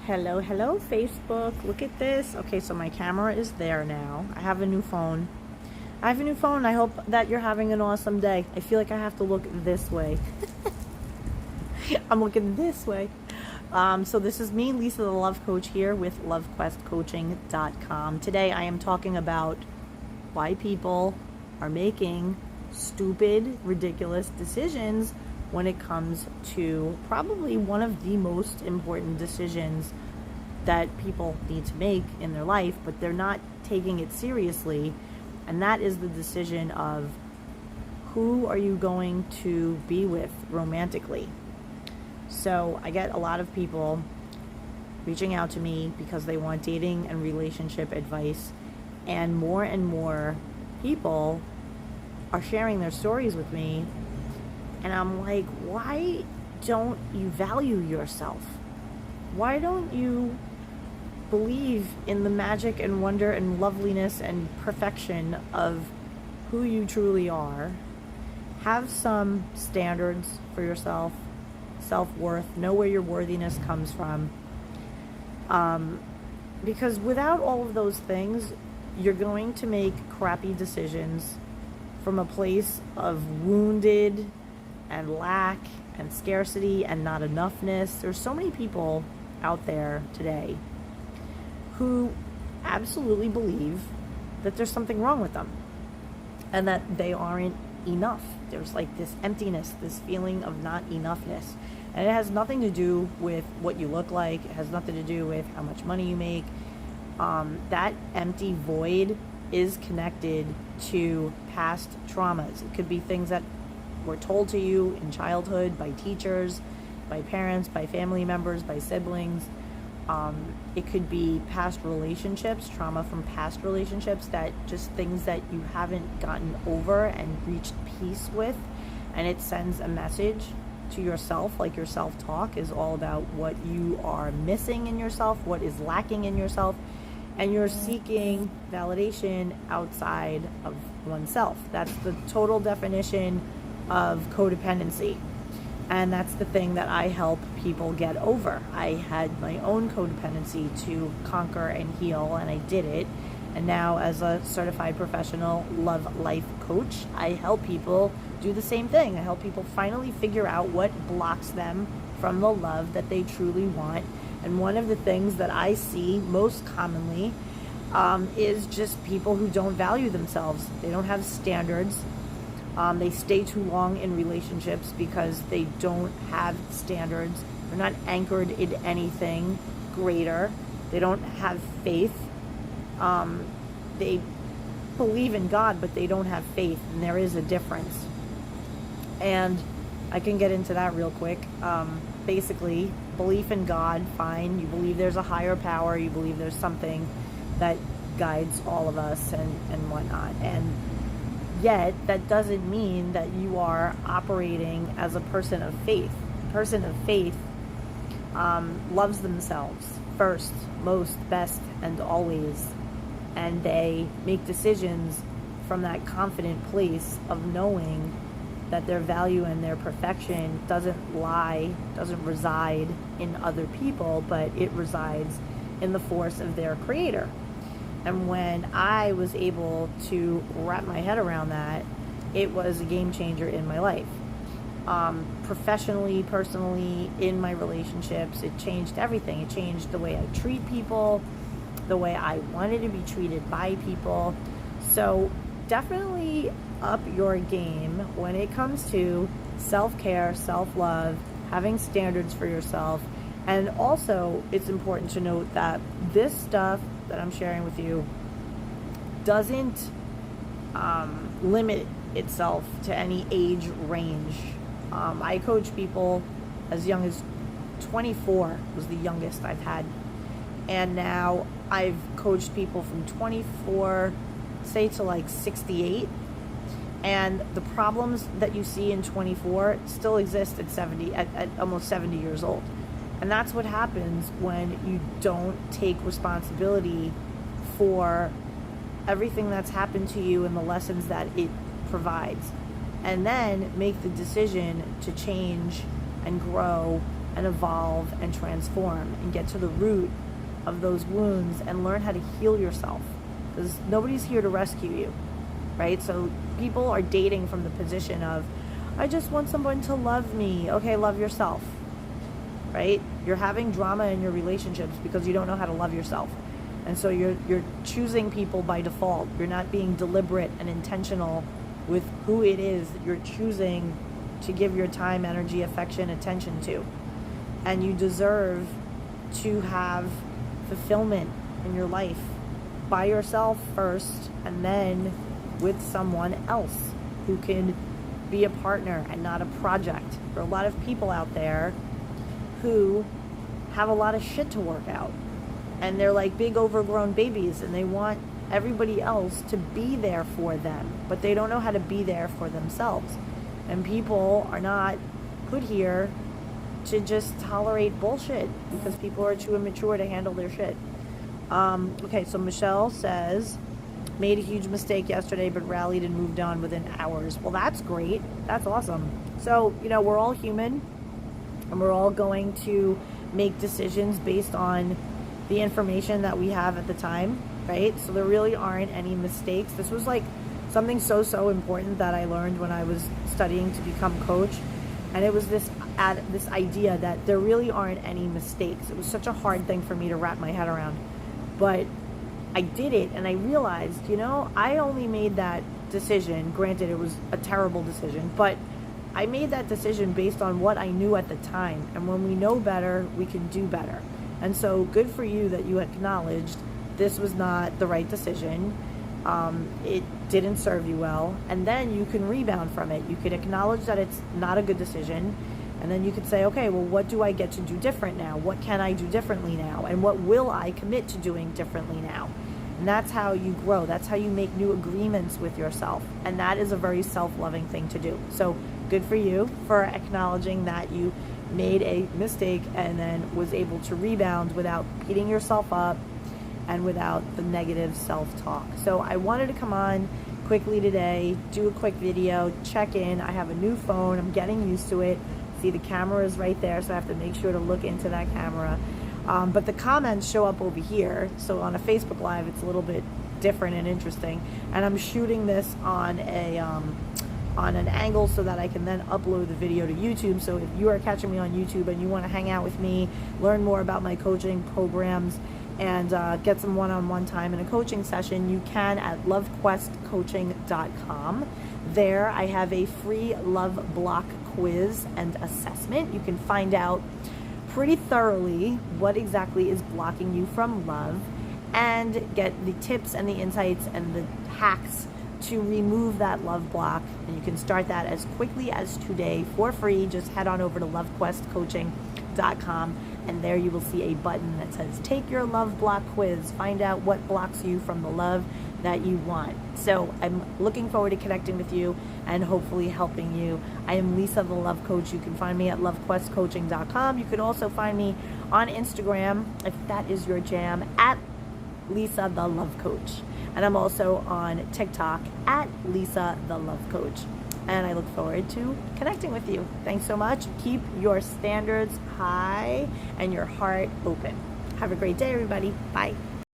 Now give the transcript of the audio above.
Hello, hello, Facebook. Look at this. Okay, so my camera is there now. I have a new phone. I hope that you're having an awesome day. I feel like I have to look this way. I'm looking this way. So this is me, Lisa the Love Coach, here with LoveQuestCoaching.com. Today I am talking about why people are making stupid, ridiculous decisions when it comes to probably one of the most important decisions that people need to make in their life, but they're not taking it seriously, and that is the decision of who are you going to be with romantically. So I get a lot of people reaching out to me because they want dating and relationship advice, and more people are sharing their stories with me. And I'm like, why don't you value yourself? Why don't you believe in the magic and wonder and loveliness and perfection of who you truly are? Have some standards for yourself, self-worth, know where your worthiness comes from. Because without all of those things, you're going to make crappy decisions from a place of wounded and lack and scarcity and not enoughness. There's so many people out there today who absolutely believe that there's something wrong with them and that they aren't enough. There's like this emptiness, this feeling of not enoughness. And it has nothing to do with what you look like. It has nothing to do with how much money you make. That empty void is connected to past traumas. It could be things that were told to you in childhood by teachers, by parents, by family members, by siblings. It could be past relationships, trauma from past relationships, that just things that you haven't gotten over and reached peace with. And it sends a message to yourself, like your self-talk is all about what you are missing in yourself, what is lacking in yourself, and you're seeking validation outside of oneself. That's the total definition of codependency. And that's the thing that I help people get over. I had my own codependency to conquer and heal, and I did it. And now, as a certified professional love life coach, I help people do the same thing. I help people finally figure out what blocks them from the love that they truly want. And one of the things that I see most commonly is just people who don't value themselves. They don't have standards. They stay too long in relationships because they don't have standards. They're not anchored in anything greater. They don't have faith. They believe in God, but they don't have faith, and there is a difference. And I can get into that real quick. Basically, belief in God, fine. You believe there's a higher power. You believe there's something that guides all of us and whatnot. And yet, that doesn't mean that you are operating as a person of faith. A person of faith loves themselves first, most, best, and always. And they make decisions from that confident place of knowing that their value and their perfection doesn't reside in other people, but it resides in the force of their creator. And when I was able to wrap my head around that, it was a game changer in my life. Professionally, personally, in my relationships, it changed everything. It changed the way I treat people, the way I wanted to be treated by people. So definitely up your game when it comes to self-care, self-love, having standards for yourself. And also, it's important to note that this stuff that I'm sharing with you doesn't limit itself to any age range. I coach people as young as 24 was the youngest I've had. And now I've coached people from 24, say, to like 68. And the problems that you see in 24 still exist at almost 70 years old. And that's what happens when you don't take responsibility for everything that's happened to you and the lessons that it provides. And then make the decision to change and grow and evolve and transform and get to the root of those wounds and learn how to heal yourself, because nobody's here to rescue you, right? So people are dating from the position of, I just want someone to love me. Okay, love yourself, right? You're having drama in your relationships because you don't know how to love yourself. And so you're choosing people by default. You're not being deliberate and intentional with who it is that you're choosing to give your time, energy, affection, attention to. And you deserve to have fulfillment in your life by yourself first, and then with someone else who can be a partner and not a project. There are a lot of people out there who have a lot of shit to work out, and they're like big overgrown babies, and they want everybody else to be there for them, but they don't know how to be there for themselves. And people are not put here to just tolerate bullshit, because people are too immature to handle their shit. Okay, so Michelle says, made a huge mistake yesterday, but rallied and moved on within hours. Well, that's great. That's awesome. So, we're all human, and we're all going to make decisions based on the information that we have at the time, right? So there really aren't any mistakes. This was like something so important that I learned when I was studying to become coach. And it was this idea that there really aren't any mistakes. It was such a hard thing for me to wrap my head around. But I did it, and I realized, I only made that decision. Granted, it was a terrible decision, but I made that decision based on what I knew at the time. And when we know better, we can do better. And so good for you that you acknowledged this was not the right decision. It didn't serve you well. And then you can rebound from it. You could acknowledge that it's not a good decision. And then you could say, okay, well, what do I get to do different now? What can I do differently now? And what will I commit to doing differently now? And that's how you grow. That's how you make new agreements with yourself. And that is a very self-loving thing to do. So good for you for acknowledging that you made a mistake and then was able to rebound without beating yourself up and without the negative self-talk. So I wanted to come on quickly today, do a quick video, check in. I have a new phone. I'm getting used to it. See, the camera is right there, so I have to make sure to look into that camera. But the comments show up over here. So on a Facebook Live, it's a little bit different and interesting. And I'm shooting this on an angle so that I can then upload the video to YouTube. So if you are catching me on YouTube and you want to hang out with me, learn more about my coaching programs, and get some one-on-one time in a coaching session, you can at LoveQuestCoaching.com. There I have a free love block quiz and assessment. You can find out pretty thoroughly what exactly is blocking you from love and get the tips and the insights and the hacks to remove that love block. And you can start that as quickly as today for free. Just head on over to LoveQuestCoaching.com, and there you will see a button that says take your love block quiz. Find out what blocks you from the love that you want. So I'm looking forward to connecting with you and hopefully helping you. I am Lisa the Love Coach. You can find me at LoveQuestCoaching.com. You can also find me on Instagram, if that is your jam, at Lisa the Love Coach. And I'm also on TikTok at Lisa the Love Coach. And I look forward to connecting with you. Thanks so much. Keep your standards high and your heart open. Have a great day, everybody. Bye.